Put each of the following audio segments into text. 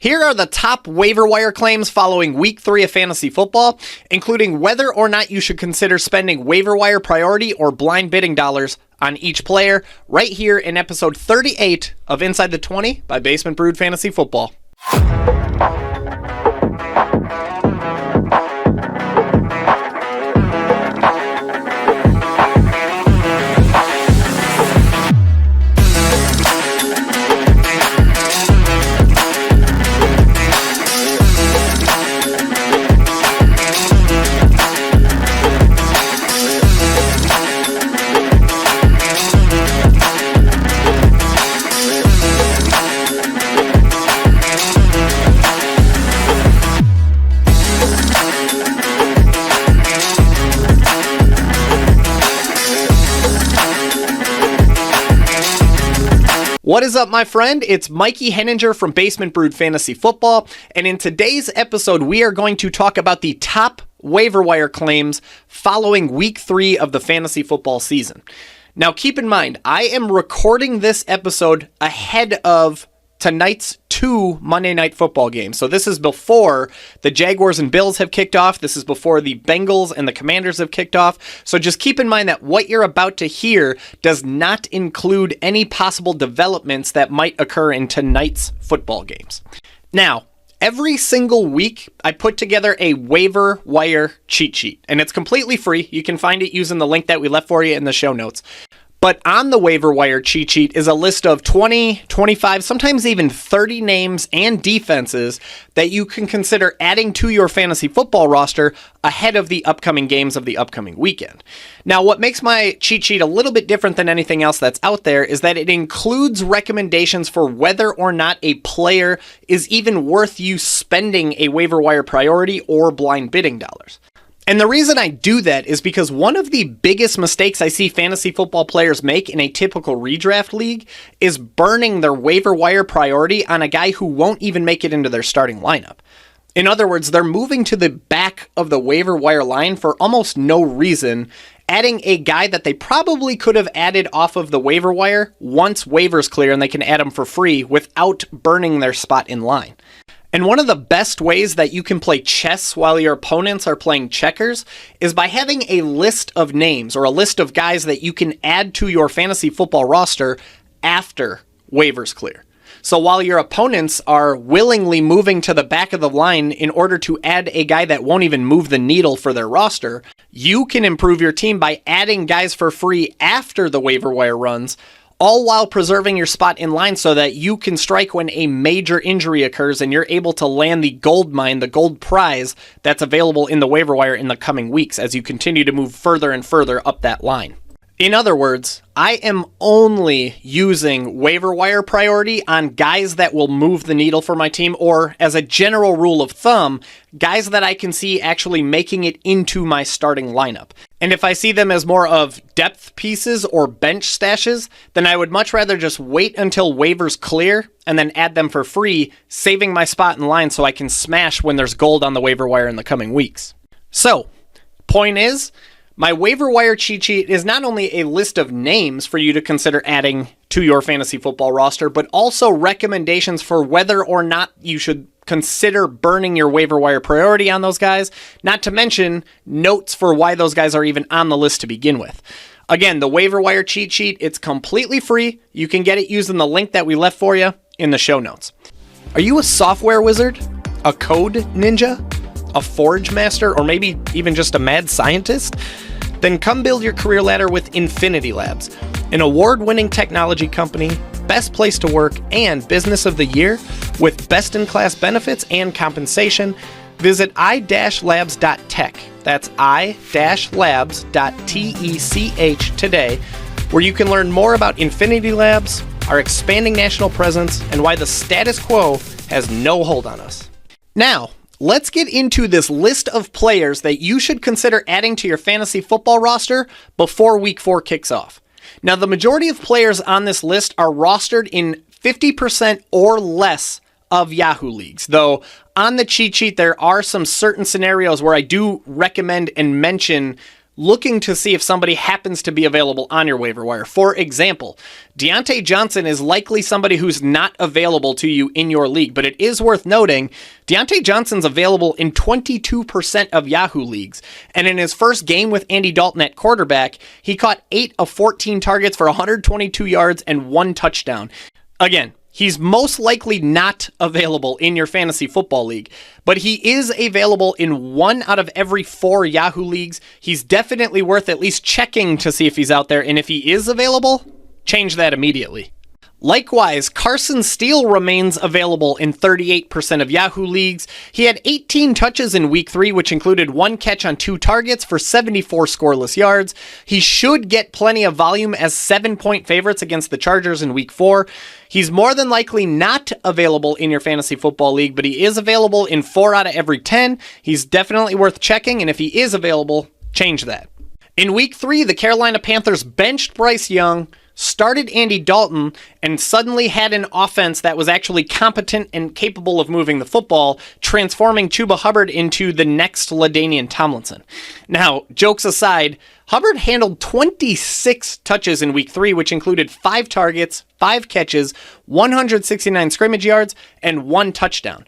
Here are the top waiver wire claims following week 3 of fantasy football, including whether or not you should consider spending waiver wire priority or blind bidding dollars on each player, right here in episode 38 of Inside the 20 by Basement Brewed Fantasy Football. What is up, my friend? It's Mikey Henninger from Basement Brewed Fantasy Football, and in today's episode, we are going to talk about the top waiver wire claims following week 3 of the fantasy football season. Now, keep in mind, I am recording this episode ahead of tonight's 2 Monday Night Football games. So this is before the Jaguars and Bills have kicked off. This is before the Bengals and the Commanders have kicked off. So just keep in mind that what you're about to hear does not include any possible developments that might occur in tonight's football games. Now, every single week, I put together a waiver wire cheat sheet, and it's completely free. You can find it using the link that we left for you in the show notes. But on the waiver wire cheat sheet is a list of 20, 25, sometimes even 30 names and defenses that you can consider adding to your fantasy football roster ahead of the upcoming games of the upcoming weekend. Now, what makes my cheat sheet a little bit different than anything else that's out there is that it includes recommendations for whether or not a player is even worth you spending a waiver wire priority or blind bidding dollars. And the reason I do that is because one of the biggest mistakes I see fantasy football players make in a typical redraft league is burning their waiver wire priority on a guy who won't even make it into their starting lineup. In other words, they're moving to the back of the waiver wire line for almost no reason, adding a guy that they probably could have added off of the waiver wire once waivers clear and they can add him for free without burning their spot in line. And one of the best ways that you can play chess while your opponents are playing checkers is by having a list of names or a list of guys that you can add to your fantasy football roster after waivers clear. So while your opponents are willingly moving to the back of the line in order to add a guy that won't even move the needle for their roster, you can improve your team by adding guys for free after the waiver wire runs, all while preserving your spot in line so that you can strike when a major injury occurs and you're able to land the gold mine, the gold prize that's available in the waiver wire in the coming weeks as you continue to move further and further up that line. In other words, I am only using waiver wire priority on guys that will move the needle for my team, or as a general rule of thumb, guys that I can see actually making it into my starting lineup. And if I see them as more of depth pieces or bench stashes, then I would much rather just wait until waivers clear and then add them for free, saving my spot in line so I can smash when there's gold on the waiver wire in the coming weeks. So, point is, my waiver wire cheat sheet is not only a list of names for you to consider adding to your fantasy football roster, but also recommendations for whether or not you should consider burning your waiver wire priority on those guys, not to mention notes for why those guys are even on the list to begin with. Again, the waiver wire cheat sheet, it's completely free. You can get it using the link that we left for you in the show notes. Are you a software wizard? A code ninja? A forge master? Or maybe even just a mad scientist? Then come build your career ladder with Infinity Labs, an award-winning technology company, best place to work, and business of the year with best-in-class benefits and compensation. Visit i-labs.tech. That's i-labs.tech today, where you can learn more about Infinity Labs, our expanding national presence, and why the status quo has no hold on us. Now, let's get into this list of players that you should consider adding to your fantasy football roster before week 4 kicks off. Now, the majority of players on this list are rostered in 50% or less of Yahoo leagues, though on the cheat sheet there are some certain scenarios where I do recommend and mention looking to see if somebody happens to be available on your waiver wire. For example, Deontay Johnson is likely somebody who's not available to you in your league, but it is worth noting Deontay Johnson's available in 22% of Yahoo leagues, and in his first game with Andy Dalton at quarterback, he caught 8 of 14 targets for 122 yards and 1 touchdown. Again, he's most likely not available in your fantasy football league, but he is available in 1 out of every 4 Yahoo leagues. He's definitely worth at least checking to see if he's out there, and if he is available, change that immediately. Likewise, Carson Steele remains available in 38% of Yahoo leagues. He had 18 touches in week 3, which included 1 catch on 2 targets for 74 scoreless yards. He should get plenty of volume as 7-point favorites against the Chargers in week 4. He's more than likely not available in your fantasy football league, but he is available in 4 out of every 10. He's definitely worth checking, and if he is available, change that. In week 3, the Carolina Panthers benched Bryce Young, started Andy Dalton, and suddenly had an offense that was actually competent and capable of moving the football, transforming Chuba Hubbard into the next LaDainian Tomlinson. Now, jokes aside, Hubbard handled 26 touches in week 3, which included 5 targets, 5 catches, 169 scrimmage yards, and 1 touchdown.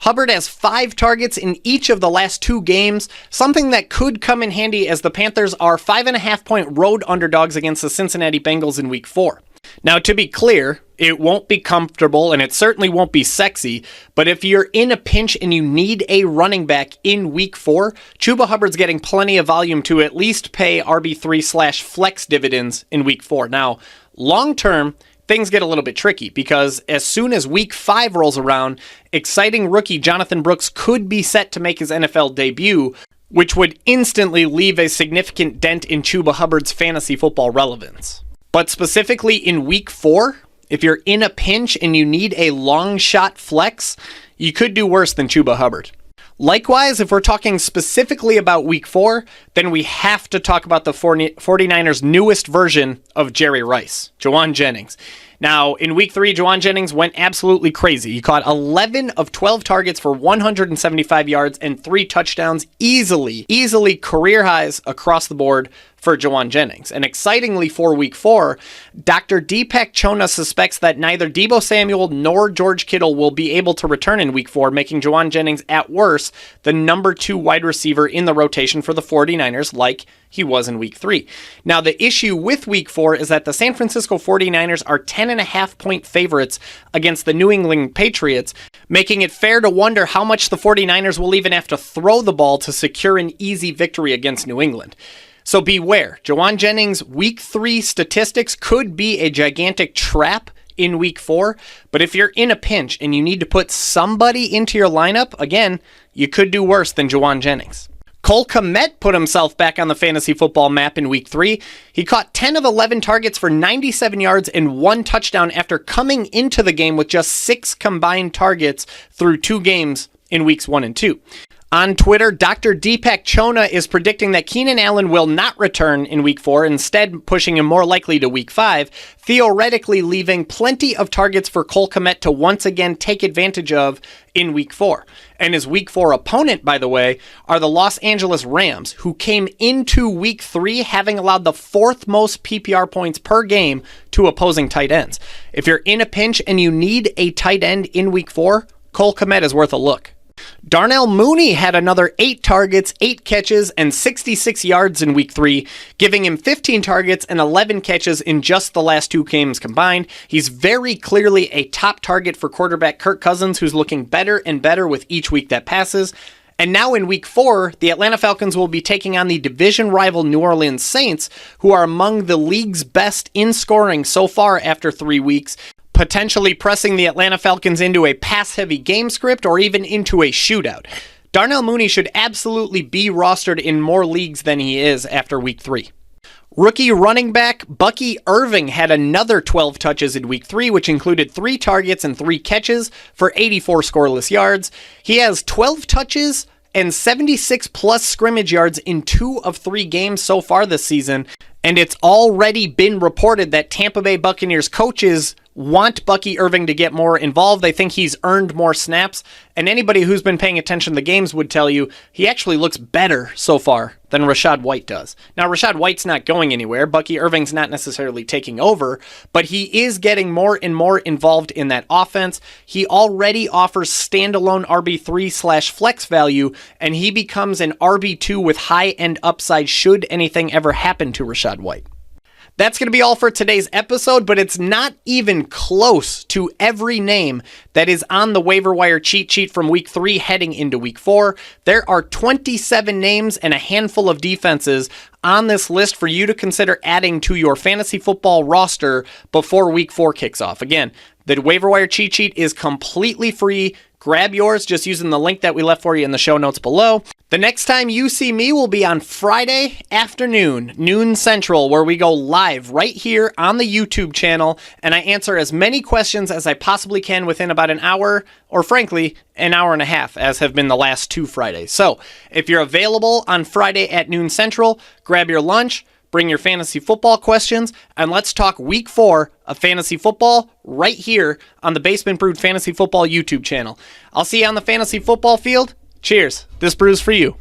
Hubbard has 5 targets in each of the last 2 games, something that could come in handy as the Panthers are 5.5-point road underdogs against the Cincinnati Bengals in week 4. Now, to be clear, it won't be comfortable and it certainly won't be sexy, but if you're in a pinch and you need a running back in week 4, Chuba Hubbard's getting plenty of volume to at least pay RB3/flex dividends in week 4. Now, long term, things get a little bit tricky because as soon as week 5 rolls around, exciting rookie Jonathan Brooks could be set to make his NFL debut, which would instantly leave a significant dent in Chuba Hubbard's fantasy football relevance. But specifically in week 4, if you're in a pinch and you need a long shot flex, you could do worse than Chuba Hubbard. Likewise, if we're talking specifically about week 4, then we have to talk about the 49ers' newest version of Jerry Rice, Jauan Jennings. Now, in week 3, Jauan Jennings went absolutely crazy. He caught 11 of 12 targets for 175 yards and 3 touchdowns, easily career highs across the board for Jauan Jennings. And excitingly for week 4, Dr. Deepak Chona suspects that neither Deebo Samuel nor George Kittle will be able to return in week 4, making Jauan Jennings at worst the number 2 wide receiver in the rotation for the 49ers, like he was in week 3. Now, the issue with week 4 is that the San Francisco 49ers are 10.5-point favorites against the New England Patriots, making it fair to wonder how much the 49ers will even have to throw the ball to secure an easy victory against New England. So beware, Jauan Jennings' week 3 statistics could be a gigantic trap in week 4, but if you're in a pinch and you need to put somebody into your lineup, again, you could do worse than Jauan Jennings. Cole Kmet put himself back on the fantasy football map in week 3. He caught 10 of 11 targets for 97 yards and 1 touchdown after coming into the game with just 6 combined targets through 2 games in weeks 1 and 2. On Twitter, Dr. Deepak Chona is predicting that Keenan Allen will not return in week 4, instead pushing him more likely to week 5, theoretically leaving plenty of targets for Cole Kmet to once again take advantage of in week 4. And his week 4 opponent, by the way, are the Los Angeles Rams, who came into week 3 having allowed the 4th most PPR points per game to opposing tight ends. If you're in a pinch and you need a tight end in week 4, Cole Kmet is worth a look. Darnell Mooney had another 8 targets, 8 catches, and 66 yards in week 3, giving him 15 targets and 11 catches in just the last 2 games combined. He's very clearly a top target for quarterback Kirk Cousins, who's looking better and better with each week that passes. And now in week 4, the Atlanta Falcons will be taking on the division rival New Orleans Saints, who are among the league's best in scoring so far after 3 weeks, potentially pressing the Atlanta Falcons into a pass-heavy game script or even into a shootout. Darnell Mooney should absolutely be rostered in more leagues than he is after week 3. Rookie running back Bucky Irving had another 12 touches in week 3, which included 3 targets and 3 catches for 84 scoreless yards. He has 12 touches and 76 plus scrimmage yards in 2 of 3 games so far this season, and it's already been reported that Tampa Bay Buccaneers coaches want Bucky Irving to get more involved. They think he's earned more snaps. And anybody who's been paying attention to the games would tell you he actually looks better so far than Rachaad White does. Now, Rachaad White's not going anywhere. Bucky Irving's not necessarily taking over, but he is getting more and more involved in that offense. He already offers standalone RB3/flex value, and he becomes an RB2 with high-end upside should anything ever happen to Rachaad White. That's going to be all for today's episode, but it's not even close to every name that is on the waiver wire cheat sheet from week 3 heading into week 4. There are 27 names and a handful of defenses on this list for you to consider adding to your fantasy football roster before week 4 kicks off. Again, the waiver wire cheat sheet is completely free. Grab yours just using the link that we left for you in the show notes below. The next time you see me will be on Friday afternoon, noon central, where we go live right here on the YouTube channel, and I answer as many questions as I possibly can within about an hour, or frankly, an hour and a half, as have been the last 2 Fridays. So if you're available on Friday at noon central, grab your lunch, bring your fantasy football questions, and let's talk week 4 of fantasy football right here on the Basement Brood Fantasy Football YouTube channel. I'll see you on the fantasy football field. Cheers. This brew's for you.